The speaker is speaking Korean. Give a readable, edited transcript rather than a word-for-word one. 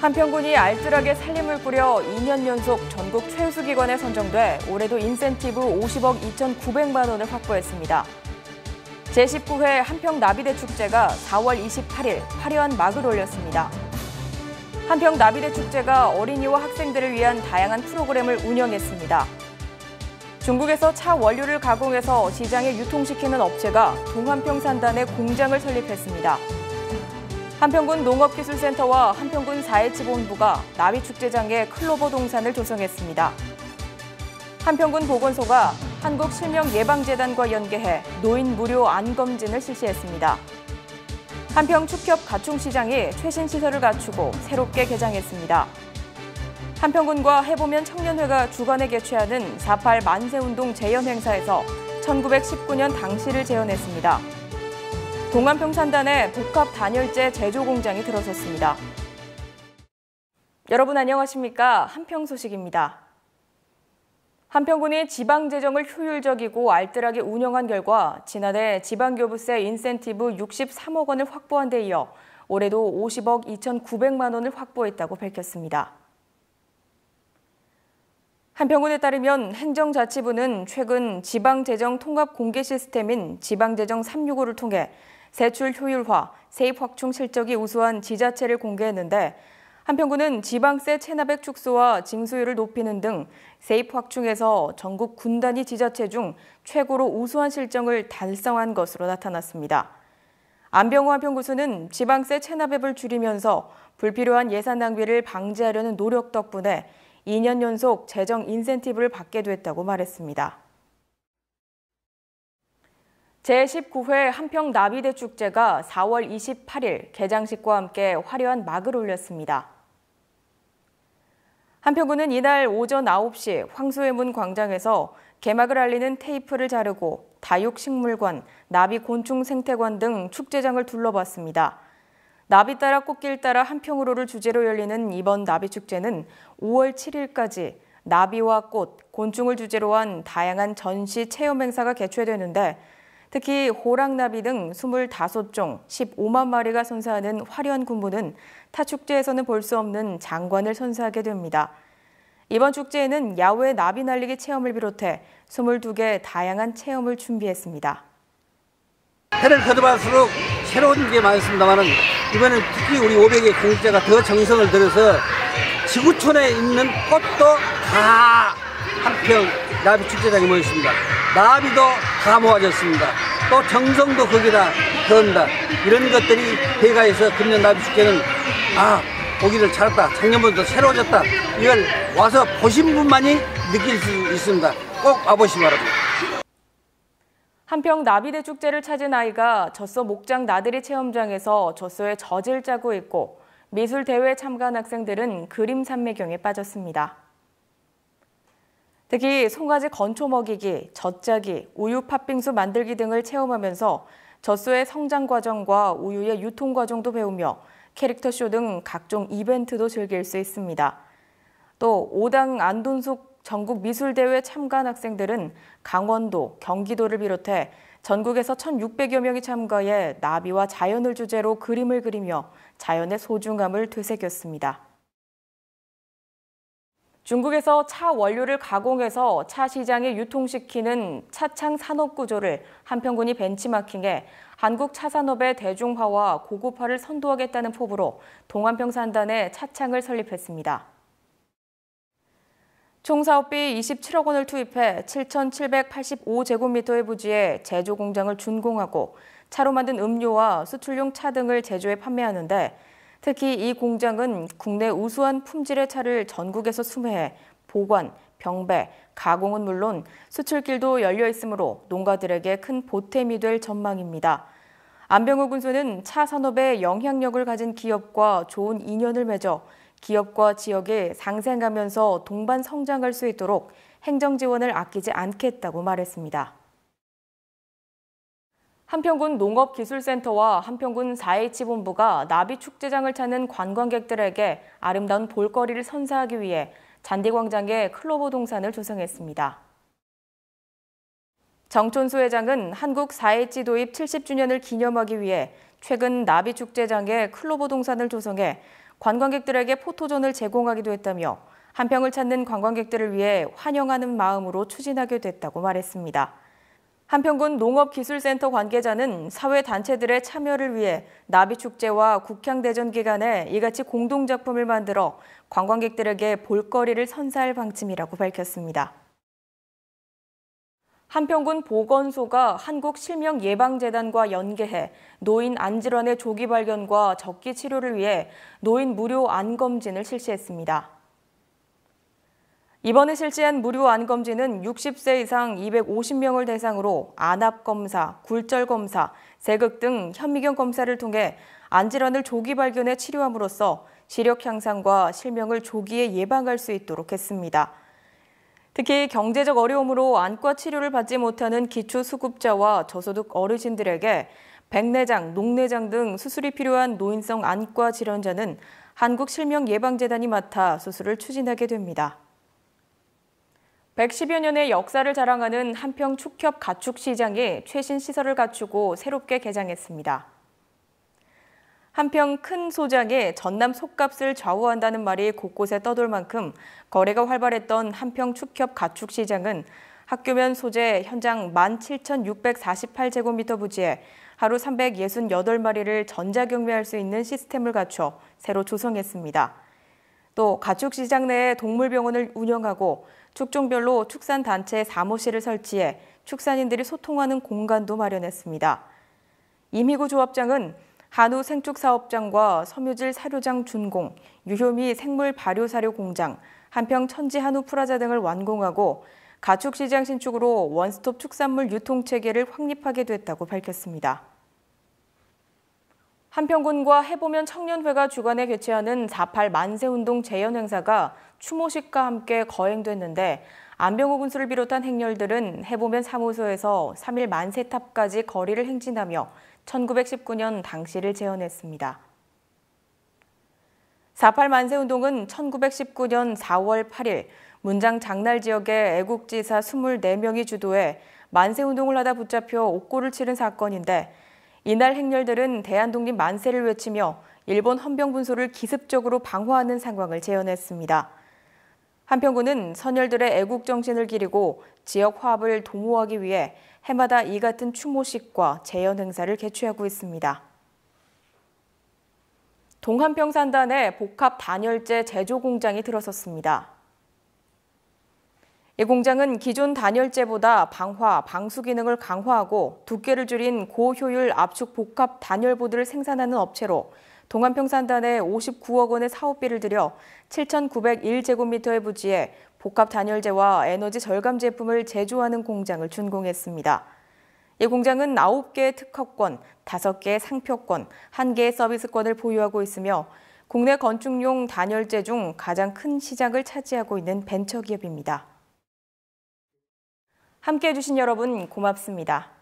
한평군이 알뜰하게 살림을 꾸려 2년 연속 전국 최우수기관에 선정돼 올해도 인센티브 50억 2,900만 원을 확보했습니다. 제19회 한평나비대축제가 4월 28일 화려한 막을 올렸습니다. 한평나비대축제가 어린이와 학생들을 위한 다양한 프로그램을 운영했습니다. 중국에서 차 원료를 가공해서 시장에 유통시키는 업체가 동한평 산단에 공장을 설립했습니다. 한평군 농업기술센터와 한평군 4.27 본부가 나비축제장에 클로버 동산을 조성했습니다. 한평군 보건소가 한국실명예방재단과 연계해 노인 무료 안검진을 실시했습니다. 한평 축협 가충시장이 최신 시설을 갖추고 새롭게 개장했습니다. 한평군과 해보면 청년회가 주관에 개최하는 4.8 만세운동 재연행사에서 1919년 당시를 재현했습니다. 동한평 산단에 복합 단열재 제조 공장이 들어섰습니다. 여러분 안녕하십니까? 한평 소식입니다. 한평군이 지방재정을 효율적이고 알뜰하게 운영한 결과 지난해 지방교부세 인센티브 63억 원을 확보한 데 이어 올해도 50억 2,900만 원을 확보했다고 밝혔습니다. 한평군에 따르면 행정자치부는 최근 지방재정 통합 공개 시스템인 지방재정 365를 통해 세출 효율화, 세입 확충 실적이 우수한 지자체를 공개했는데 한평군은 지방세 체납액 축소와 징수율을 높이는 등 세입 확충에서 전국 군 단위 지자체 중 최고로 우수한 실정을 달성한 것으로 나타났습니다. 안병호 한평구수는 지방세 체납액을 줄이면서 불필요한 예산 낭비를 방지하려는 노력 덕분에 2년 연속 재정 인센티브를 받게 됐다고 말했습니다. 제19회 한평나비대축제가 4월 28일 개장식과 함께 화려한 막을 올렸습니다. 한평군은 이날 오전 9시 황소의문 광장에서 개막을 알리는 테이프를 자르고 다육식물관, 나비곤충생태관 등 축제장을 둘러봤습니다. 나비 따라 꽃길 따라 한평으로를 주제로 열리는 이번 나비축제는 5월 7일까지 나비와 꽃, 곤충을 주제로 한 다양한 전시 체험 행사가 개최되는데 특히 호랑나비 등 25종, 15만 마리가 선사하는 화려한 군무는 타 축제에서는 볼 수 없는 장관을 선사하게 됩니다. 이번 축제에는 야외 나비 날리기 체험을 비롯해 22개 다양한 체험을 준비했습니다. 해를 거듭할수록 새로운 게 많습니다만 이번엔 특히 우리 500의 공직자가 더 정성을 들여서 지구촌에 있는 꽃도 다 한평 나비 축제장에 모였습니다. 나비도 다 모아졌습니다. 또 정성도 거기다 더합니다. 이런 것들이 배가해서 금년 나비 축제는 보기를 잘했다. 작년보다 새로워졌다. 이걸 와서 보신 분만이 느낄 수 있습니다. 꼭 와보시기 바랍니다. 한평 나비대축제를 찾은 아이가 젖소 목장 나들이 체험장에서 젖소에 젖을 짜고 있고 미술대회에 참가한 학생들은 그림 산매경에 빠졌습니다. 특히 송아지 건초 먹이기, 젖짜기, 우유 팥빙수 만들기 등을 체험하면서 젖소의 성장 과정과 우유의 유통 과정도 배우며 캐릭터쇼 등 각종 이벤트도 즐길 수 있습니다. 또 5당 안돈숙 전국 미술대회에 참가한 학생들은 강원도, 경기도를 비롯해 전국에서 1,600여 명이 참가해 나비와 자연을 주제로 그림을 그리며 자연의 소중함을 되새겼습니다. 중국에서 차 원료를 가공해서 차 시장에 유통시키는 차창 산업 구조를 한평군이 벤치마킹해 한국 차산업의 대중화와 고급화를 선도하겠다는 포부로 동한평 산단에 차창을 설립했습니다. 총 사업비 27억 원을 투입해 7,785제곱미터의 부지에 제조 공장을 준공하고 차로 만든 음료와 수출용 차 등을 제조해 판매하는데 특히 이 공장은 국내 우수한 품질의 차를 전국에서 수매해 보관, 병배, 가공은 물론 수출길도 열려 있으므로 농가들에게 큰 보탬이 될 전망입니다. 안병호 군수는 차 산업에 영향력을 가진 기업과 좋은 인연을 맺어 기업과 지역이 상생하면서 동반 성장할 수 있도록 행정 지원을 아끼지 않겠다고 말했습니다. 한평군 농업기술센터와 한평군 4.27 본부가 나비축제장을 찾는 관광객들에게 아름다운 볼거리를 선사하기 위해 잔디광장에 클로버 동산을 조성했습니다. 정촌수 회장은 한국 4.27 도입 70주년을 기념하기 위해 최근 나비축제장에 클로버 동산을 조성해 관광객들에게 포토존을 제공하기도 했다며 한평을 찾는 관광객들을 위해 환영하는 마음으로 추진하게 됐다고 말했습니다. 한평군 농업기술센터 관계자는 사회단체들의 참여를 위해 나비축제와 국향대전 기간에 이같이 공동작품을 만들어 관광객들에게 볼거리를 선사할 방침이라고 밝혔습니다. 한평군 보건소가 한국실명예방재단과 연계해 노인 안질환의 조기 발견과 적기 치료를 위해 노인 무료 안검진을 실시했습니다. 이번에 실시한 무료 안검진은 60세 이상 250명을 대상으로 안압검사, 굴절검사, 세극 등 현미경 검사를 통해 안질환을 조기 발견해 치료함으로써 시력 향상과 실명을 조기에 예방할 수 있도록 했습니다. 특히 경제적 어려움으로 안과 치료를 받지 못하는 기초수급자와 저소득 어르신들에게 백내장, 녹내장 등 수술이 필요한 노인성 안과 질환자는 한국실명예방재단이 맡아 수술을 추진하게 됩니다. 110여 년의 역사를 자랑하는 한평 축협 가축시장이 최신 시설을 갖추고 새롭게 개장했습니다. 한평 큰 소장이 전남 속값을 좌우한다는 말이 곳곳에 떠돌 만큼 거래가 활발했던 한평 축협 가축시장은 학교면 소재 현장 17,648제곱미터 부지에 하루 368마리를 전자경매할 수 있는 시스템을 갖춰 새로 조성했습니다. 또 가축시장 내에 동물병원을 운영하고 축종별로 축산단체 사무실을 설치해 축산인들이 소통하는 공간도 마련했습니다. 임희구 조합장은 한우 생축사업장과 섬유질 사료장 준공, 유효미 생물 발효사료 공장, 한평 천지 한우 프라자 등을 완공하고 가축시장 신축으로 원스톱 축산물 유통체계를 확립하게 됐다고 밝혔습니다. 한평군과 해보면 청년회가 주관에 개최하는 4.8 만세운동 재연행사가 추모식과 함께 거행됐는데 안병호 군수를 비롯한 행렬들은 해보면 사무소에서 3일 만세탑까지 거리를 행진하며 1919년 당시를 재현했습니다. 4.8 만세운동은 1919년 4월 8일 문장 장날 지역의 애국지사 24명이 주도해 만세운동을 하다 붙잡혀 옥고를 치른 사건인데 이날 행렬들은 대한독립 만세를 외치며 일본 헌병분소를 기습적으로 방어하는 상황을 재현했습니다. 한평군은 선열들의 애국정신을 기리고 지역 화합을 도모하기 위해 해마다 이 같은 추모식과 재연 행사를 개최하고 있습니다. 동한평산단에 복합 단열재 제조 공장이 들어섰습니다. 이 공장은 기존 단열재보다 방화, 방수 기능을 강화하고 두께를 줄인 고효율 압축 복합 단열보드를 생산하는 업체로 동한평산단에 59억 원의 사업비를 들여 7,901제곱미터의 부지에 복합 단열재와 에너지 절감 제품을 제조하는 공장을 준공했습니다. 이 공장은 9개의 특허권, 5개의 상표권, 1개의 서비스권을 보유하고 있으며 국내 건축용 단열재 중 가장 큰 시장을 차지하고 있는 벤처기업입니다. 함께해 주신 여러분 고맙습니다.